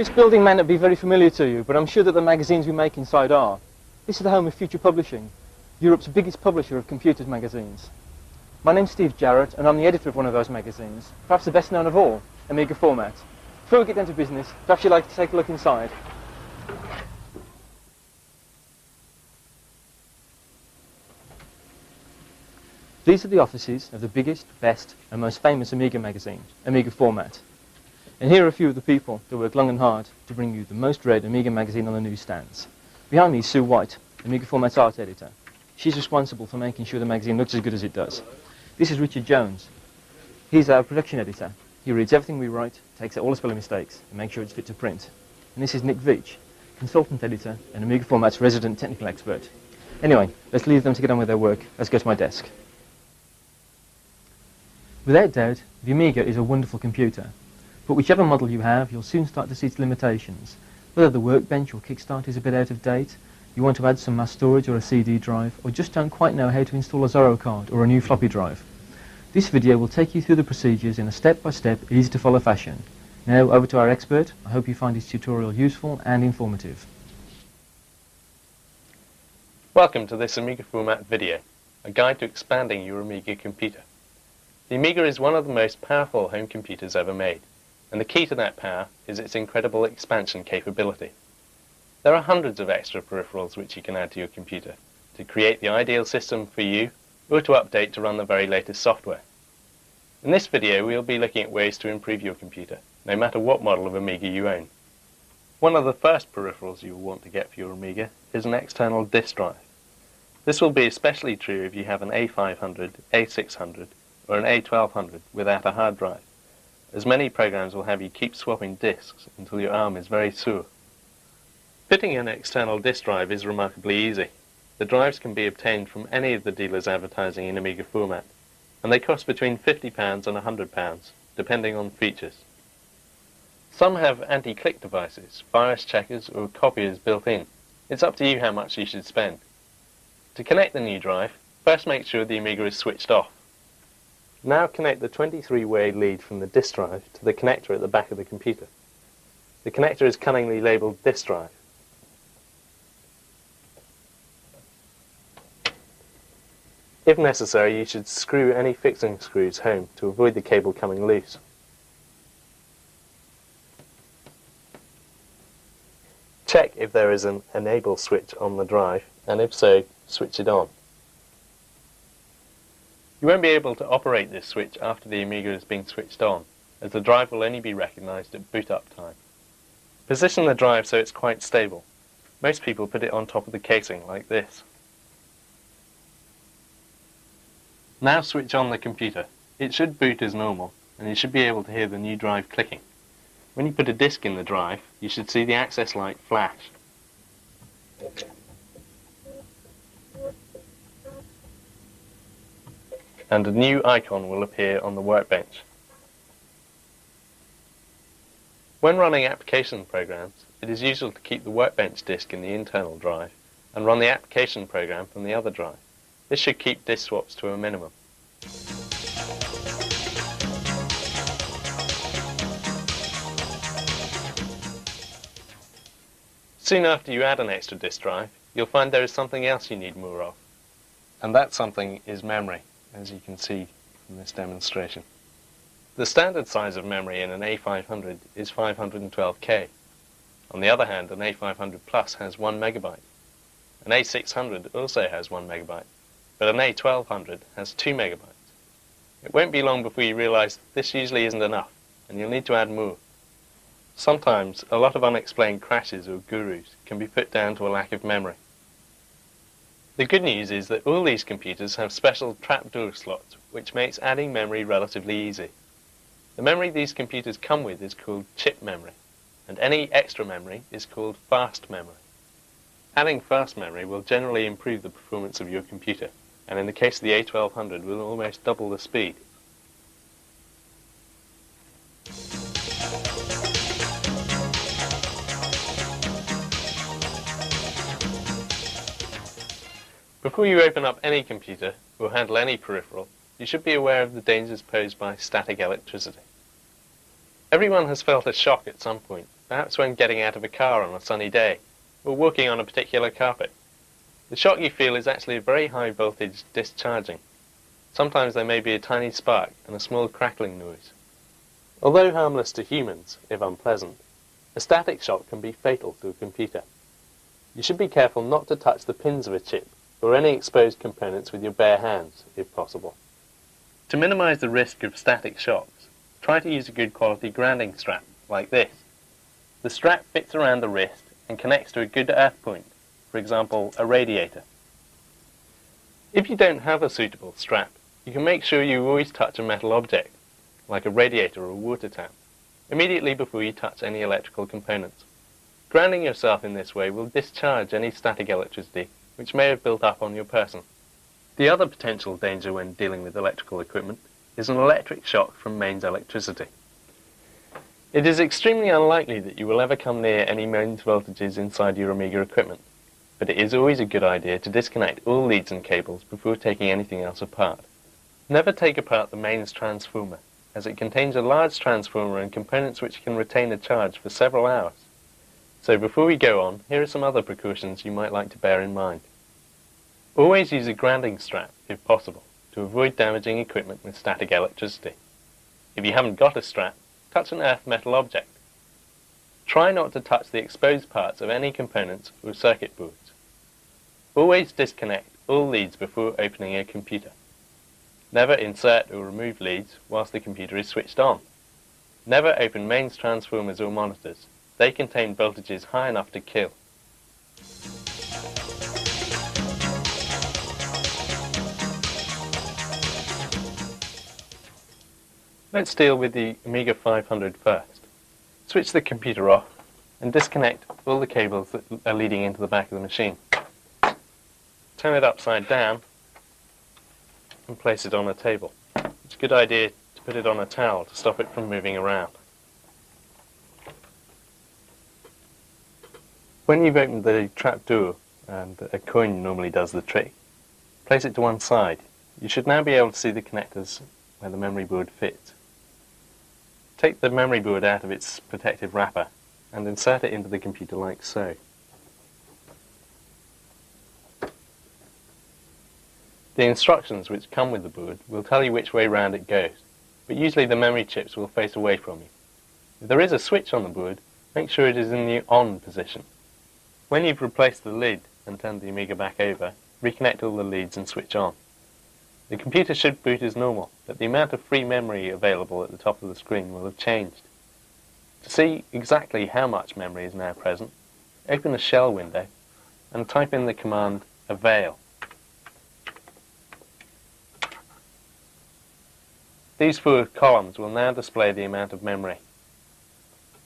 This building may not be very familiar to you, but I'm sure that the magazines we make inside are. This is the home of Future Publishing, Europe's biggest publisher of computers magazines. My name's Steve Jarrett, and I'm the editor of one of those magazines, perhaps the best known of all, Amiga Format. Before we get down to business, perhaps you'd like to take a look inside. These are the offices of the biggest, best, and most famous Amiga magazine, Amiga Format. And here are a few of the people that work long and hard to bring you the most read Amiga magazine on the newsstands. Behind me is Sue White, Amiga Format's art editor. She's responsible for making sure the magazine looks as good as it does. This is Richard Jones. He's our production editor. He reads everything we write, takes out all the spelling mistakes, and makes sure it's fit to print. And this is Nick Veach, consultant editor and Amiga Format's resident technical expert. Anyway, let's leave them to get on with their work. Let's go to my desk. Without doubt, the Amiga is a wonderful computer. But whichever model you have, you'll soon start to see its limitations. Whether the workbench or kickstart is a bit out of date, you want to add some mass storage or a CD drive, or just don't quite know how to install a Zorro card or a new floppy drive. This video will take you through the procedures in a step-by-step, easy-to-follow fashion. Now over to our expert. I hope you find his tutorial useful and informative. Welcome to this Amiga Format video, a guide to expanding your Amiga computer. The Amiga is one of the most powerful home computers ever made, and the key to that power is its incredible expansion capability. There are hundreds of extra peripherals which you can add to your computer to create the ideal system for you or to update to run the very latest software. In this video we'll be looking at ways to improve your computer, no matter what model of Amiga you own. One of the first peripherals you will want to get for your Amiga is an external disk drive. This will be especially true if you have an A500, A600 or an A1200 without a hard drive, as many programs will have you keep swapping disks until your arm is very sore. Fitting an external disk drive is remarkably easy. The drives can be obtained from any of the dealers advertising in Amiga Format, and they cost between £50 and £100, depending on features. Some have anti-click devices, virus checkers or copiers built in. It's up to you how much you should spend. To connect the new drive, first make sure the Amiga is switched off. Now connect the 23-way lead from the disk drive to the connector at the back of the computer. The connector is cunningly labelled disk drive. If necessary, you should screw any fixing screws home to avoid the cable coming loose. Check if there is an enable switch on the drive, and if so, switch it on. You won't be able to operate this switch after the Amiga has been switched on, as the drive will only be recognized at boot up time. Position the drive so it's quite stable. Most people put it on top of the casing like this. Now switch on the computer. It should boot as normal, and you should be able to hear the new drive clicking. When you put a disk in the drive, you should see the access light flash. And a new icon will appear on the workbench. When running application programs, it is usual to keep the workbench disk in the internal drive and run the application program from the other drive. This should keep disk swaps to a minimum. Soon after you add an extra disk drive, you'll find there is something else you need more of. And that something is memory, as you can see from this demonstration. The standard size of memory in an A500 is 512K. On the other hand, an A500 Plus has 1 megabyte. An A600 also has 1 megabyte, but an A1200 has 2 megabytes. It won't be long before you realize this usually isn't enough, and you'll need to add more. Sometimes, a lot of unexplained crashes or gurus can be put down to a lack of memory. The good news is that all these computers have special trapdoor slots, which makes adding memory relatively easy. The memory these computers come with is called chip memory, and any extra memory is called fast memory. Adding fast memory will generally improve the performance of your computer, and in the case of the A1200 will almost double the speed. Before you open up any computer or handle any peripheral, you should be aware of the dangers posed by static electricity. Everyone has felt a shock at some point, perhaps when getting out of a car on a sunny day, or walking on a particular carpet. The shock you feel is actually a very high voltage discharging. Sometimes there may be a tiny spark and a small crackling noise. Although harmless to humans, if unpleasant, a static shock can be fatal to a computer. You should be careful not to touch the pins of a chip or any exposed components with your bare hands, if possible. To minimize the risk of static shocks, try to use a good quality grounding strap, like this. The strap fits around the wrist and connects to a good earth point, for example, a radiator. If you don't have a suitable strap, you can make sure you always touch a metal object, like a radiator or a water tap, immediately before you touch any electrical components. Grounding yourself in this way will discharge any static electricity which may have built up on your person. The other potential danger when dealing with electrical equipment is an electric shock from mains electricity. It is extremely unlikely that you will ever come near any mains voltages inside your Amiga equipment, but it is always a good idea to disconnect all leads and cables before taking anything else apart. Never take apart the mains transformer, as it contains a large transformer and components which can retain a charge for several hours. So before we go on, here are some other precautions you might like to bear in mind. Always use a grounding strap, if possible, to avoid damaging equipment with static electricity. If you haven't got a strap, touch an earth metal object. Try not to touch the exposed parts of any components or circuit boards. Always disconnect all leads before opening a computer. Never insert or remove leads whilst the computer is switched on. Never open mains transformers or monitors. They contain voltages high enough to kill. Let's deal with the Amiga 500 first. Switch the computer off and disconnect all the cables that are leading into the back of the machine. Turn it upside down and place it on a table. It's a good idea to put it on a towel to stop it from moving around. When you've opened the trapdoor, and a coin normally does the trick, place it to one side. You should now be able to see the connectors where the memory board fits. Take the memory board out of its protective wrapper and insert it into the computer like so. The instructions which come with the board will tell you which way round it goes, but usually the memory chips will face away from you. If there is a switch on the board, make sure it is in the on position. When you've replaced the lid and turned the Amiga back over, reconnect all the leads and switch on. The computer should boot as normal, but the amount of free memory available at the top of the screen will have changed. To see exactly how much memory is now present, open the shell window and type in the command avail. These four columns will now display the amount of memory.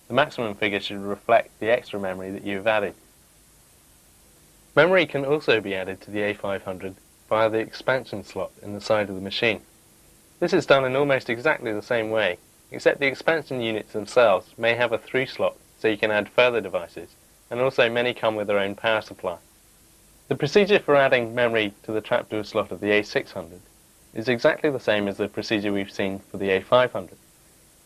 The maximum figure should reflect the extra memory that you have added. Memory can also be added to the A500 via the expansion slot in the side of the machine. This is done in almost exactly the same way, except the expansion units themselves may have a through slot so you can add further devices, and also many come with their own power supply. The procedure for adding memory to the trapdoor slot of the A600 is exactly the same as the procedure we've seen for the A500.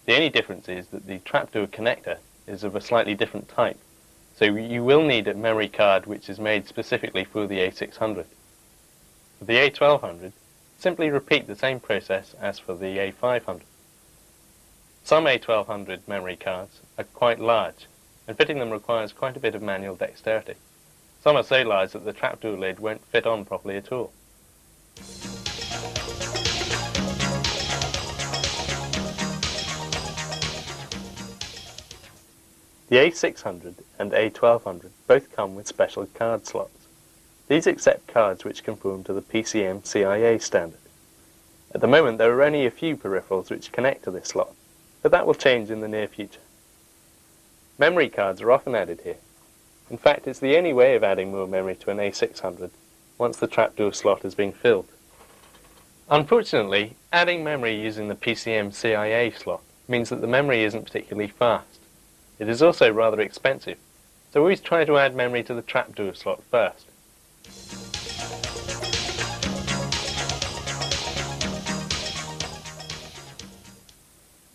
The only difference is that the trapdoor connector is of a slightly different type, so you will need a memory card which is made specifically for the A600. For the A1200, simply repeat the same process as for the A500. Some A1200 memory cards are quite large, and fitting them requires quite a bit of manual dexterity. Some are so large that the trapdoor lid won't fit on properly at all. The A600 and A1200 both come with special card slots. These accept cards which conform to the PCM-CIA standard. At the moment there are only a few peripherals which connect to this slot, but that will change in the near future. Memory cards are often added here. In fact, it's the only way of adding more memory to an A600 once the trapdoor slot has been filled. Unfortunately, adding memory using the PCM-CIA slot means that the memory isn't particularly fast. It is also rather expensive, so always try to add memory to the trapdoor slot first.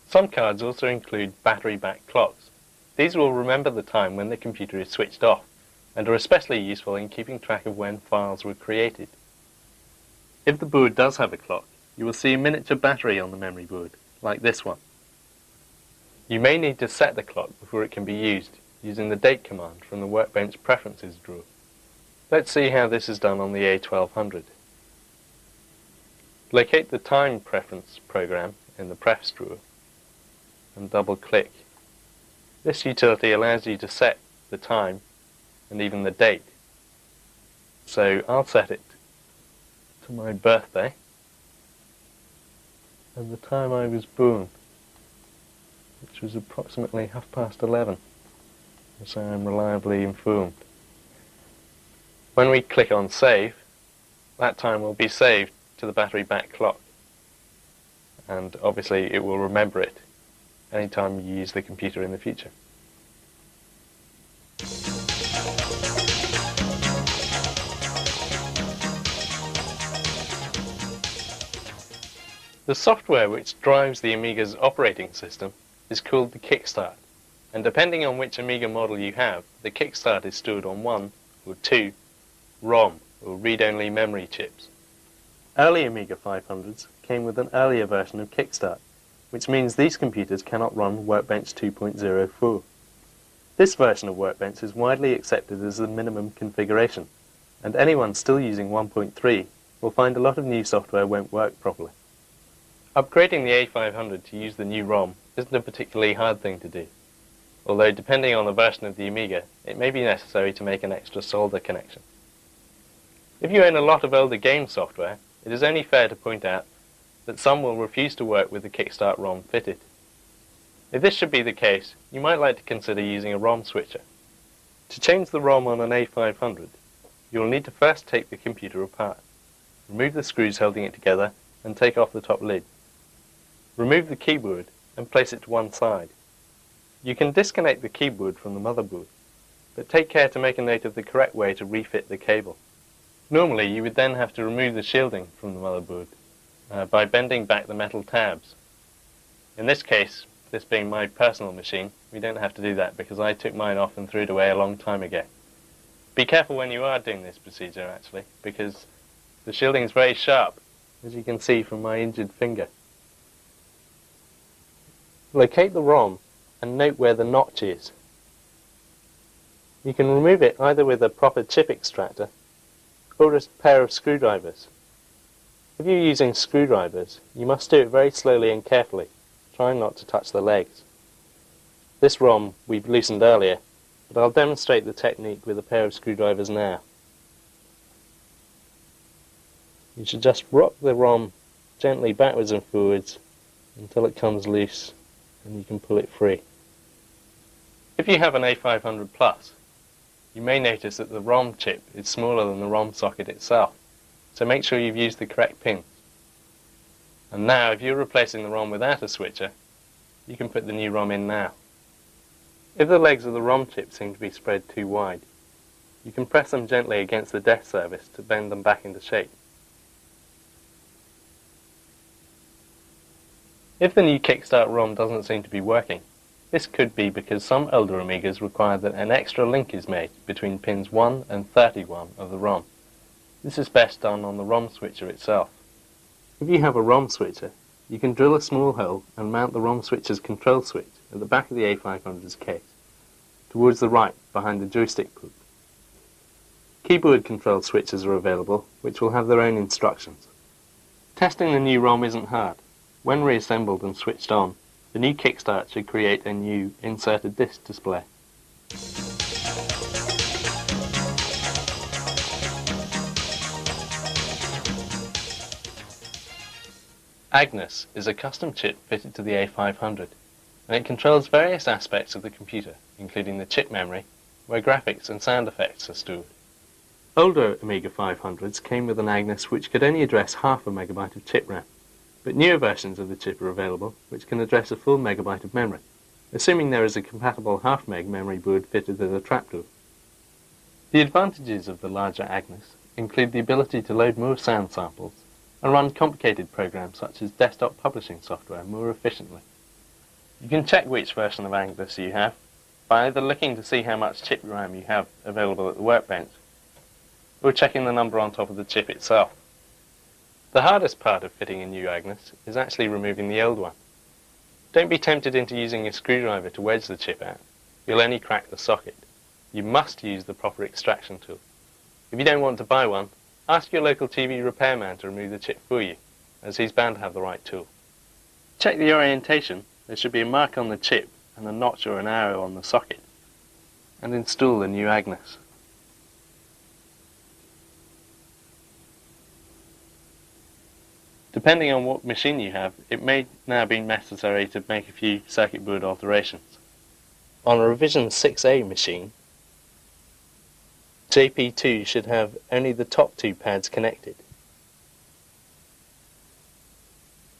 Some cards also include battery-backed clocks. These will remember the time when the computer is switched off, and are especially useful in keeping track of when files were created. If the board does have a clock, you will see a miniature battery on the memory board, like this one. You may need to set the clock before it can be used, using the date command from the Workbench Preferences drawer. Let's see how this is done on the A1200. Locate the Time Preference program in the Prefs drawer and double-click. This utility allows you to set the time and even the date. So I'll set it to my birthday and the time I was born, which was approximately 11:30, so I'm reliably informed. When we click on Save, that time will be saved to the battery back clock, and obviously it will remember it anytime you use the computer in the future. The software which drives the Amiga's operating system is called the kickstart, and depending on which Amiga model you have, the kickstart is stored on 1 or 2 ROM or read-only memory chips. Early Amiga 500s came with an earlier version of kickstart, which means these computers cannot run Workbench 2.04. This version of Workbench is widely accepted as the minimum configuration, and anyone still using 1.3 will find a lot of new software won't work properly. Upgrading the A500 to use the new ROM isn't a particularly hard thing to do, although depending on the version of the Amiga, it may be necessary to make an extra solder connection. If you own a lot of older game software, it is only fair to point out that some will refuse to work with the Kickstart ROM fitted. If this should be the case, you might like to consider using a ROM switcher. To change the ROM on an A500, you will need to first take the computer apart, remove the screws holding it together, and take off the top lid. Remove the keyboard and place it to one side. You can disconnect the keyboard from the motherboard, but take care to make a note of the correct way to refit the cable. Normally, you would then have to remove the shielding from the motherboard by bending back the metal tabs. In this case, this being my personal machine, we don't have to do that because I took mine off and threw it away a long time ago. Be careful when you are doing this procedure, actually, because the shielding is very sharp, as you can see from my injured finger. Locate the ROM and note where the notch is. You can remove it either with a proper chip extractor or a pair of screwdrivers. If you're using screwdrivers, you must do it very slowly and carefully, trying not to touch the legs. This ROM we've loosened earlier, but I'll demonstrate the technique with a pair of screwdrivers now. You should just rock the ROM gently backwards and forwards until it comes loose and you can pull it free. If you have an A500 Plus, you may notice that the ROM chip is smaller than the ROM socket itself, so make sure you've used the correct pins. And now, if you're replacing the ROM without a switcher, you can put the new ROM in now. If the legs of the ROM chip seem to be spread too wide, you can press them gently against the desk surface to bend them back into shape. If the new Kickstart ROM doesn't seem to be working, this could be because some older Amigas require that an extra link is made between pins 1 and 31 of the ROM. This is best done on the ROM switcher itself. If you have a ROM switcher, you can drill a small hole and mount the ROM switcher's control switch at the back of the A500's case, towards the right behind the joystick port. Keyboard control switches are available, which will have their own instructions. Testing the new ROM isn't hard. When reassembled and switched on, the new Kickstart should create a new inserted disk display. Agnes is a custom chip fitted to the A500, and it controls various aspects of the computer, including the chip memory, where graphics and sound effects are stored. Older Amiga 500s came with an Agnes which could only address half a megabyte of chip RAM. But newer versions of the chip are available, which can address a full megabyte of memory, assuming there is a compatible half-meg memory board fitted with a trapdoor. The advantages of the larger Agnes include the ability to load more sound samples and run complicated programs such as desktop publishing software more efficiently. You can check which version of Agnes you have by either looking to see how much chip RAM you have available at the workbench, or checking the number on top of the chip itself. The hardest part of fitting a new Agnes is actually removing the old one. Don't be tempted into using a screwdriver to wedge the chip out. You'll only crack the socket. You must use the proper extraction tool. If you don't want to buy one, ask your local TV repairman to remove the chip for you, as he's bound to have the right tool. Check the orientation. There should be a mark on the chip and a notch or an arrow on the socket. And install the new Agnes. Depending on what machine you have, it may now be necessary to make a few circuit board alterations. On a revision 6A machine, JP2 should have only the top two pads connected,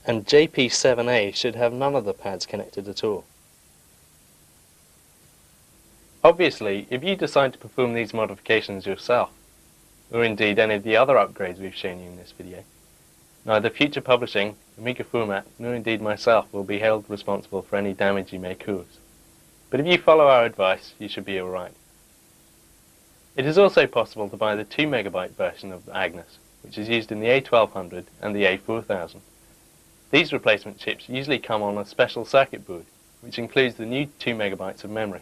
and JP7A should have none of the pads connected at all. Obviously, if you decide to perform these modifications yourself, or indeed any of the other upgrades we've shown you in this video, neither Future Publishing, Amiga Format, nor indeed myself will be held responsible for any damage you may cause. But if you follow our advice, you should be alright. It is also possible to buy the 2 MB version of Agnes, which is used in the A1200 and the A4000. These replacement chips usually come on a special circuit board, which includes the new 2 MB of memory.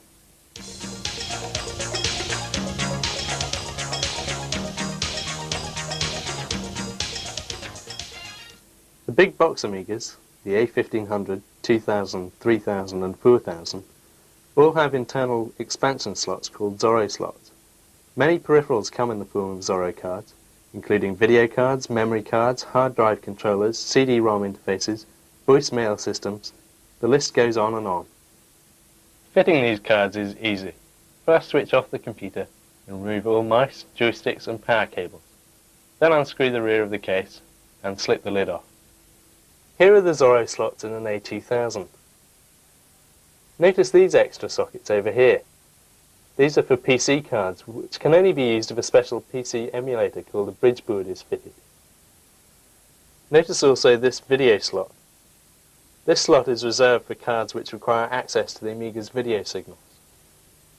The big box Amigas, the A1500, 2000, 3000 and 4000, all have internal expansion slots called Zorro slots. Many peripherals come in the form of Zorro cards, including video cards, memory cards, hard drive controllers, CD-ROM interfaces, voicemail systems. The list goes on and on. Fitting these cards is easy. First switch off the computer and remove all mice, joysticks and power cables. Then unscrew the rear of the case and slip the lid off. Here are the Zorro slots in an A2000. Notice these extra sockets over here. These are for PC cards, which can only be used if a special PC emulator called a bridge board is fitted. Notice also this video slot. This slot is reserved for cards which require access to the Amiga's video signals.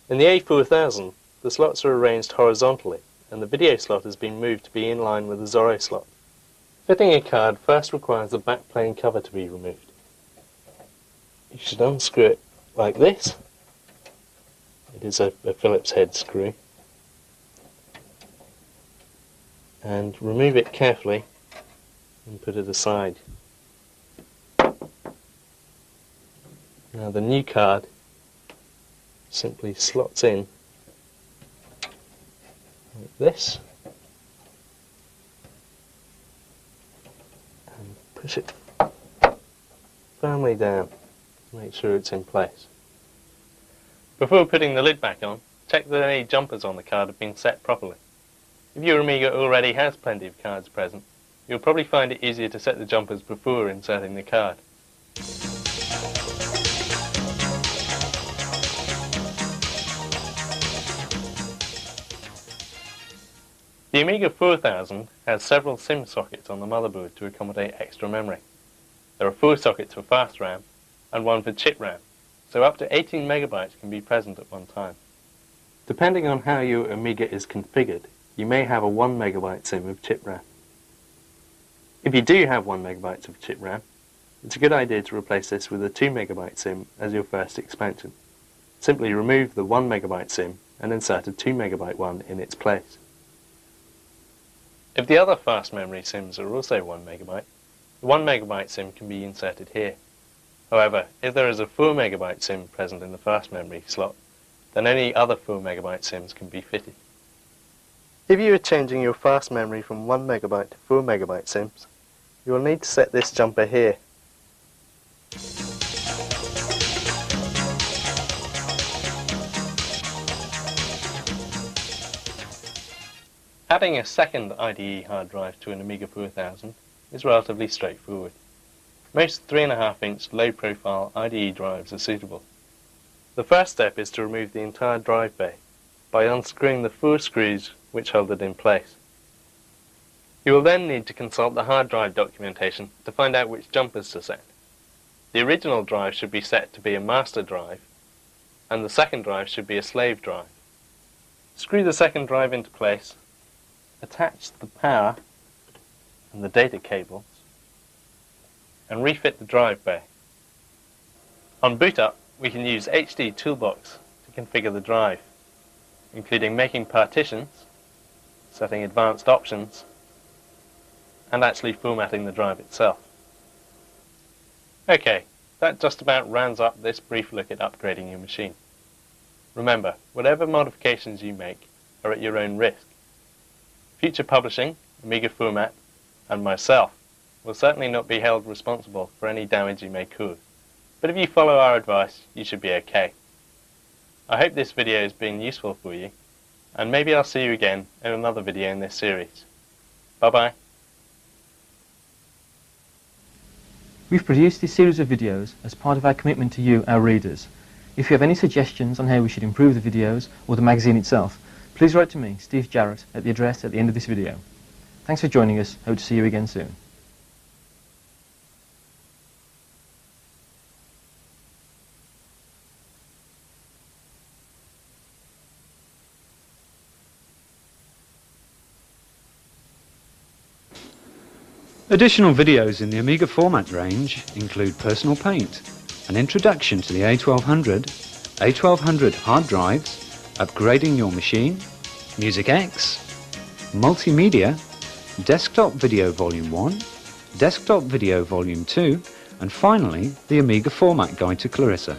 In the A4000, the slots are arranged horizontally, and the video slot has been moved to be in line with the Zorro slot. Fitting a card first requires the backplane cover to be removed. You should unscrew it like this. It is a Phillips head screw. And remove it carefully and put it aside. Now the new card simply slots in like this. Push it firmly down to make sure it's in place. Before putting the lid back on, check that any jumpers on the card have been set properly. If your Amiga already has plenty of cards present, you'll probably find it easier to set the jumpers before inserting the card. The Amiga 4000 has several SIM sockets on the motherboard to accommodate extra memory. There are 4 sockets for fast RAM and 1 for chip RAM, so up to 18 MB can be present at one time. Depending on how your Amiga is configured, you may have a 1 MB SIM of chip RAM. If you do have 1 MB of chip RAM, it's a good idea to replace this with a 2 MB SIM as your first expansion. Simply remove the 1 MB SIM and insert a 2 MB one in its place. If the other fast memory SIMs are also 1 MB, the 1 MB SIM can be inserted here. However, if there is a 4 MB SIM present in the fast memory slot, then any other 4 MB SIMs can be fitted. If you are changing your fast memory from 1 MB to 4 MB SIMs, you will need to set this jumper here. Adding a second IDE hard drive to an Amiga 4000 is relatively straightforward. Most 3.5-inch low-profile IDE drives are suitable. The first step is to remove the entire drive bay by unscrewing the 4 screws which hold it in place. You will then need to consult the hard drive documentation to find out which jumpers to set. The original drive should be set to be a master drive, and the second drive should be a slave drive. Screw the second drive into place, attach the power and the data cables, and refit the drive bay. On boot up, we can use HD Toolbox to configure the drive, including making partitions, setting advanced options, and actually formatting the drive itself. Okay, that just about rounds up this brief look at upgrading your machine. Remember, whatever modifications you make are at your own risk. Future Publishing, Amiga Format, and myself will certainly not be held responsible for any damage you may cause. But if you follow our advice, you should be okay. I hope this video has been useful for you, and maybe I'll see you again in another video in this series. Bye-bye. We've produced this series of videos as part of our commitment to you, our readers. If you have any suggestions on how we should improve the videos or the magazine itself, please write to me, Steve Jarrett, at the address at the end of this video. Thanks for joining us. Hope to see you again soon. Additional videos in the Amiga format range include Personal Paint, an introduction to the A1200 hard drives, upgrading your machine, Music X, Multimedia, Desktop Video Volume 1, Desktop Video Volume 2, and finally the Amiga Format Guide to Clarissa.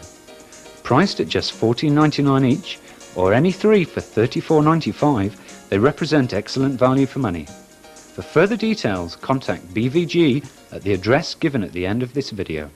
Priced at just $14.99 each, or any three for $34.95, they represent excellent value for money. For further details, contact BVG at the address given at the end of this video.